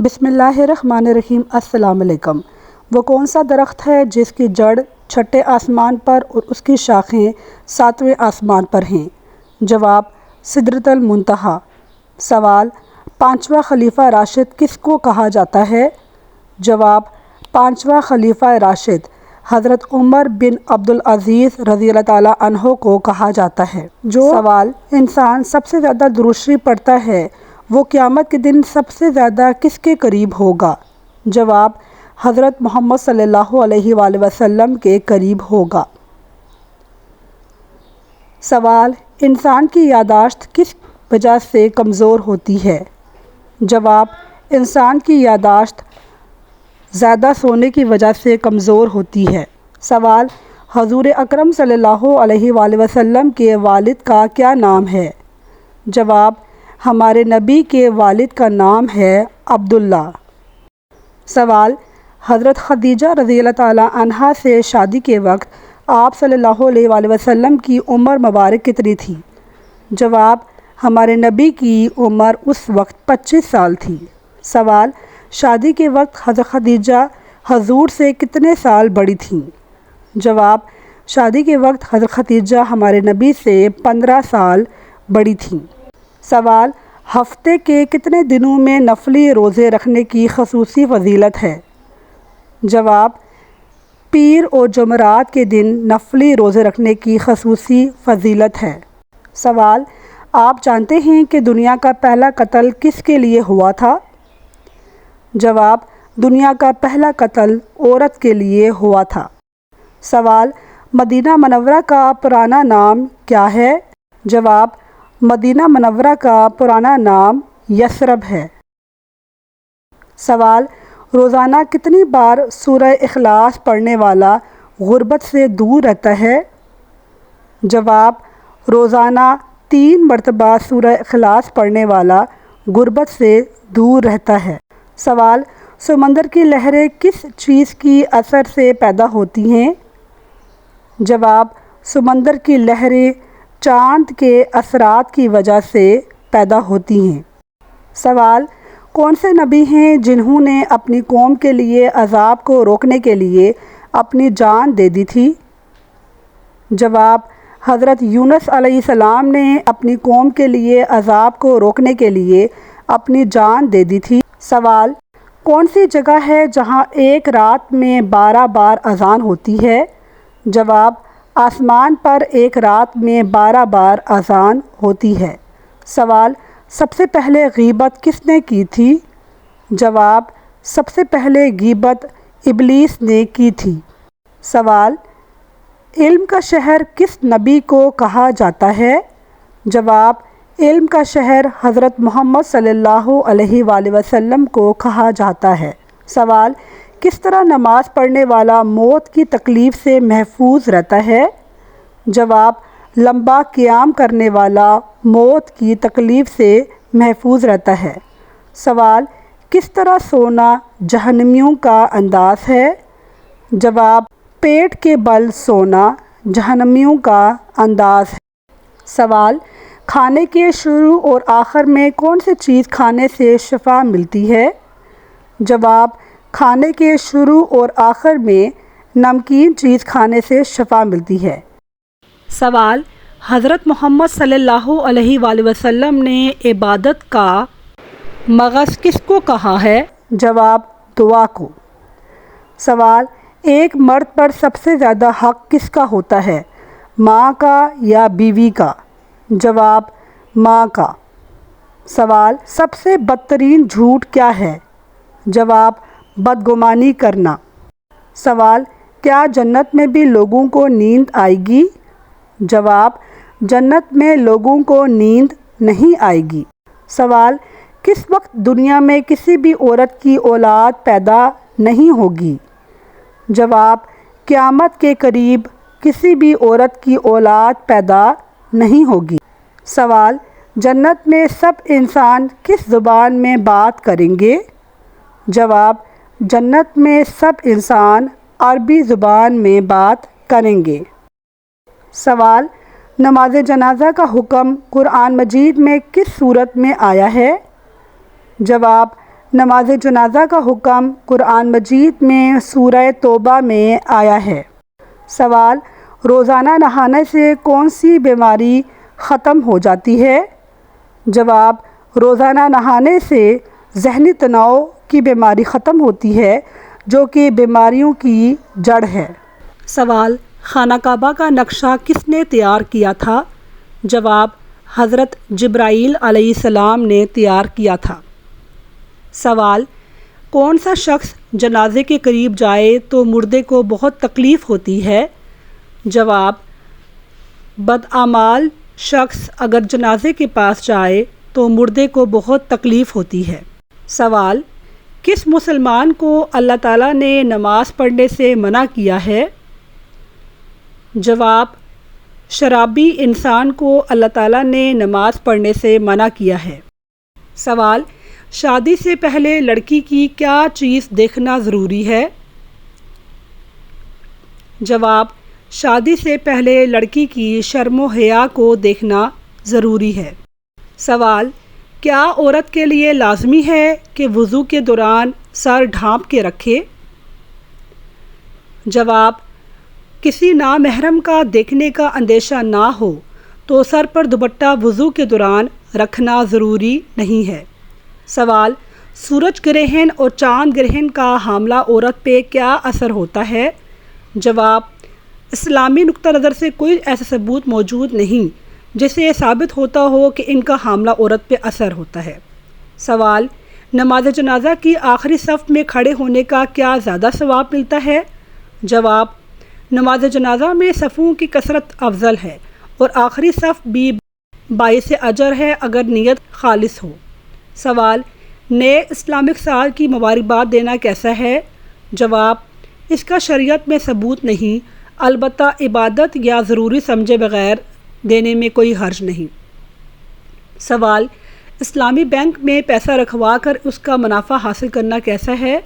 بسم اللہ الرحمن الرحیم۔ السلام علیکم۔ وہ کون سا درخت ہے جس کی جڑ چھٹے آسمان پر اور اس کی شاخیں ساتویں آسمان پر ہیں؟ جواب: سدرۃ المنتہا۔ سوال: پانچواں خلیفہ راشد کس کو کہا جاتا ہے؟ جواب: پانچواں خلیفہ راشد حضرت عمر بن عبدالعزیز رضی اللہ تعالیٰ عنہ کو کہا جاتا ہے۔ سوال: انسان سب سے زیادہ درود شریف پڑھتا ہے وہ قیامت کے دن سب سے زیادہ کس کے قریب ہوگا؟ جواب: حضرت محمد صلی اللہ علیہ وآلہ وسلم کے قریب ہوگا۔ سوال: انسان کی یادداشت کس وجہ سے کمزور ہوتی ہے؟ جواب: انسان کی یادداشت زیادہ سونے کی وجہ سے کمزور ہوتی ہے۔ سوال: حضور اکرم صلی اللہ علیہ وآلہ وسلم کے والد کا کیا نام ہے؟ جواب: ہمارے نبی کے والد کا نام ہے عبداللہ۔ سوال: حضرت خدیجہ رضی اللہ تعالیٰ عنہا سے شادی کے وقت آپ صلی اللہ علیہ وآلہ وسلم کی عمر مبارک کتنی تھی؟ جواب: ہمارے نبی کی عمر اس وقت 25 سال تھی۔ سوال: شادی کے وقت حضرت خدیجہ حضور سے کتنے سال بڑی تھیں؟ جواب: شادی کے وقت حضرت خدیجہ ہمارے نبی سے 15 سال بڑی تھیں۔ سوال: ہفتے کے کتنے دنوں میں نفلی روزے رکھنے کی خصوصی فضیلت ہے؟ جواب: پیر اور جمعرات کے دن نفلی روزے رکھنے کی خصوصی فضیلت ہے۔ سوال: آپ جانتے ہیں کہ دنیا کا پہلا قتل کس کے لیے ہوا تھا؟ جواب: دنیا کا پہلا قتل عورت کے لیے ہوا تھا۔ سوال: مدینہ منورہ کا پرانا نام کیا ہے؟ جواب: مدینہ منورہ کا پرانا نام یثرب ہے۔ سوال: روزانہ کتنی بار سورہ اخلاص پڑھنے والا غربت سے دور رہتا ہے؟ جواب: روزانہ 3 مرتبہ سورہ اخلاص پڑھنے والا غربت سے دور رہتا ہے۔ سوال: سمندر کی لہریں کس چیز کی اثر سے پیدا ہوتی ہیں؟ جواب: سمندر کی لہریں چاند کے اثرات کی وجہ سے پیدا ہوتی ہیں۔ سوال: کون سے نبی ہیں جنہوں نے اپنی قوم کے لیے عذاب کو روکنے کے لیے اپنی جان دے دی تھی؟ جواب: حضرت یونس علیہ السلام نے اپنی قوم کے لیے عذاب کو روکنے کے لیے اپنی جان دے دی تھی۔ سوال: کون سی جگہ ہے جہاں ایک رات میں 12 بار اذان ہوتی ہے؟ جواب: آسمان پر ایک رات میں 12 بار اذان ہوتی ہے۔ سوال: سب سے پہلے غیبت کس نے کی تھی؟ جواب: سب سے پہلے غیبت ابلیس نے کی تھی۔ سوال: علم کا شہر کس نبی کو کہا جاتا ہے؟ جواب: علم کا شہر حضرت محمد صلی اللہ علیہ وآلہ وسلم کو کہا جاتا ہے۔ سوال: کس طرح نماز پڑھنے والا موت کی تکلیف سے محفوظ رہتا ہے؟ جواب: لمبا قیام کرنے والا موت کی تکلیف سے محفوظ رہتا ہے۔ سوال: کس طرح سونا جہنمیوں کا انداز ہے؟ جواب: پیٹ کے بل سونا جہنمیوں کا انداز ہے۔ سوال: کھانے کے شروع اور آخر میں کون سی چیز کھانے سے شفا ملتی ہے؟ جواب: کھانے کے شروع اور آخر میں نمکین چیز کھانے سے شفا ملتی ہے۔ سوال: حضرت محمد صلی اللہ علیہ وآلہ وسلم نے عبادت کا مغز کس کو کہا ہے؟ جواب: دعا کو۔ سوال: ایک مرد پر سب سے زیادہ حق کس کا ہوتا ہے، ماں کا یا بیوی کا؟ جواب: ماں کا۔ سوال: سب سے بدترین جھوٹ کیا ہے؟ جواب: بدگمانی کرنا۔ سوال: کیا جنت میں بھی لوگوں کو نیند آئے گی؟ جواب: جنت میں لوگوں کو نیند نہیں آئے گی۔ سوال: کس وقت دنیا میں کسی بھی عورت کی اولاد پیدا نہیں ہوگی؟ جواب: قیامت کے قریب کسی بھی عورت کی اولاد پیدا نہیں ہوگی۔ سوال: جنت میں سب انسان کس زبان میں بات کریں گے؟ جواب: جنت میں سب انسان عربی زبان میں بات کریں گے۔ سوال: نماز جنازہ کا حکم قرآن مجید میں کس صورت میں آیا ہے؟ جواب: نماز جنازہ کا حکم قرآن مجید میں سورہ توبہ میں آیا ہے؟ سوال: روزانہ نہانے سے کون سی بیماری ختم ہو جاتی ہے؟ جواب: روزانہ نہانے سے ذہنی تناؤ کی بیماری ختم ہوتی ہے، جو کہ بیماریوں کی جڑ ہے۔ سوال: خانہ کعبہ کا نقشہ کس نے تیار کیا تھا؟ جواب: حضرت جبرائیل علیہ السلام نے تیار کیا تھا۔ سوال: کون سا شخص جنازے کے قریب جائے تو مردے کو بہت تکلیف ہوتی ہے؟ جواب: بدعمال شخص اگر جنازے کے پاس جائے تو مردے کو بہت تکلیف ہوتی ہے۔ سوال: کس مسلمان کو اللہ تعالیٰ نے نماز پڑھنے سے منع کیا ہے؟ جواب: شرابی انسان کو اللہ تعالیٰ نے نماز پڑھنے سے منع کیا ہے۔ سوال: شادی سے پہلے لڑکی کی کیا چیز دیکھنا ضروری ہے؟ جواب: شادی سے پہلے لڑکی کی شرم و حیا کو دیکھنا ضروری ہے۔ سوال: کیا عورت کے لیے لازمی ہے کہ وضو کے دوران سر ڈھانپ کے رکھے؟ جواب: کسی نامحرم کا دیکھنے کا اندیشہ نہ ہو تو سر پر دوپٹہ وضو کے دوران رکھنا ضروری نہیں ہے۔ سوال: سورج گرہن اور چاند گرہن کا حاملہ عورت پہ کیا اثر ہوتا ہے؟ جواب: اسلامی نقطہ نظر سے کوئی ایسا ثبوت موجود نہیں جس سے یہ ثابت ہوتا ہو کہ ان کا حاملہ عورت پہ اثر ہوتا ہے۔ سوال: نماز جنازہ کی آخری صف میں کھڑے ہونے کا کیا زیادہ ثواب ملتا ہے؟ جواب: نماز جنازہ میں صفوں کی کثرت افضل ہے اور آخری صف بھی باعث اجر ہے اگر نیت خالص ہو۔ سوال: نئے اسلامک سال کی مبارکباد دینا کیسا ہے؟ جواب: اس کا شریعت میں ثبوت نہیں، البتہ عبادت یا ضروری سمجھے بغیر دینے میں کوئی حرج نہیں۔ سوال: اسلامی بینک میں پیسہ رکھوا کر اس کا منافع حاصل کرنا کیسا ہے؟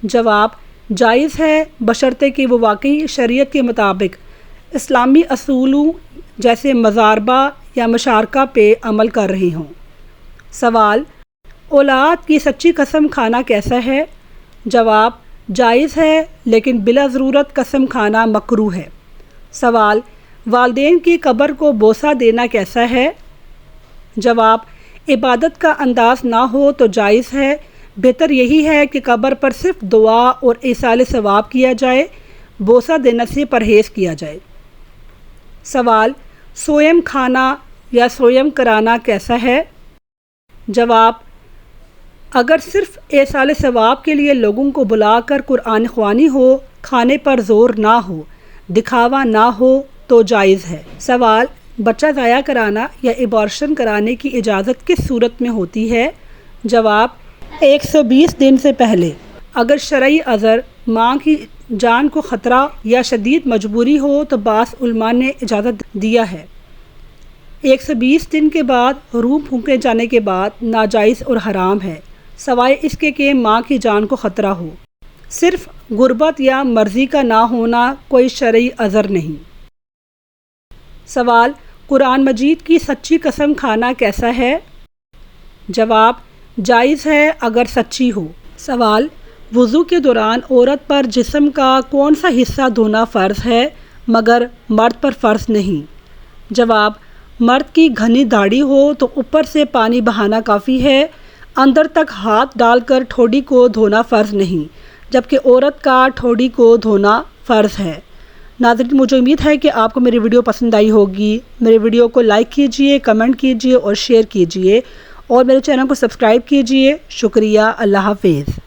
جواب: جائز ہے بشرطے کہ وہ واقعی شریعت کے مطابق اسلامی اصولوں جیسے مضاربہ یا مشارکہ پہ عمل کر رہے ہوں۔ سوال: اولاد کی سچی قسم کھانا کیسا ہے؟ جواب: جائز ہے لیکن بلا ضرورت قسم کھانا مکروہ ہے۔ سوال: والدین کی قبر کو بوسہ دینا کیسا ہے؟ جواب: عبادت کا انداز نہ ہو تو جائز ہے، بہتر یہی ہے کہ قبر پر صرف دعا اور ایصال ثواب کیا جائے، بوسہ دینے سے پرہیز کیا جائے۔ سوال: سوئم کھانا یا سوئم کرانا کیسا ہے؟ جواب: اگر صرف ایصال ثواب کے لیے لوگوں کو بلا کر قرآن خوانی ہو، کھانے پر زور نہ ہو، دکھاوا نہ ہو تو جائز ہے۔ سوال: بچہ ضائع کرانا یا ابارشن کرانے کی اجازت کس صورت میں ہوتی ہے؟ جواب: 120 دن سے پہلے۔ اگر شرعی عذر، ماں کی جان کو خطرہ یا شدید مجبوری ہو تو بعض علماء نے اجازت دیا ہے۔ 120 دن کے بعد روح پھونکے جانے کے بعد ناجائز اور حرام ہے، سوائے اس کے کہ ماں کی جان کو خطرہ ہو۔ صرف غربت یا مرضی کا نہ ہونا کوئی شرعی عذر نہیں۔ سوال: قرآن مجید کی سچی قسم کھانا کیسا ہے؟ جواب: جائز ہے اگر سچی ہو۔ سوال: وضو کے دوران عورت پر جسم کا کون سا حصہ دھونا فرض ہے مگر مرد پر فرض نہیں؟ جواب: مرد کی گھنی داڑھی ہو تو اوپر سے پانی بہانا کافی ہے، اندر تک ہاتھ ڈال کر ٹھوڑی کو دھونا فرض نہیں، جبکہ عورت کا ٹھوڑی کو دھونا فرض ہے۔ ناظرین، مجھے امید ہے کہ آپ کو میری ویڈیو پسند آئی ہوگی۔ میری ویڈیو کو لائک کیجئے، کمنٹ کیجئے اور شیئر کیجئے اور میرے چینل کو سبسکرائب کیجئے۔ شکریہ۔ اللہ حافظ۔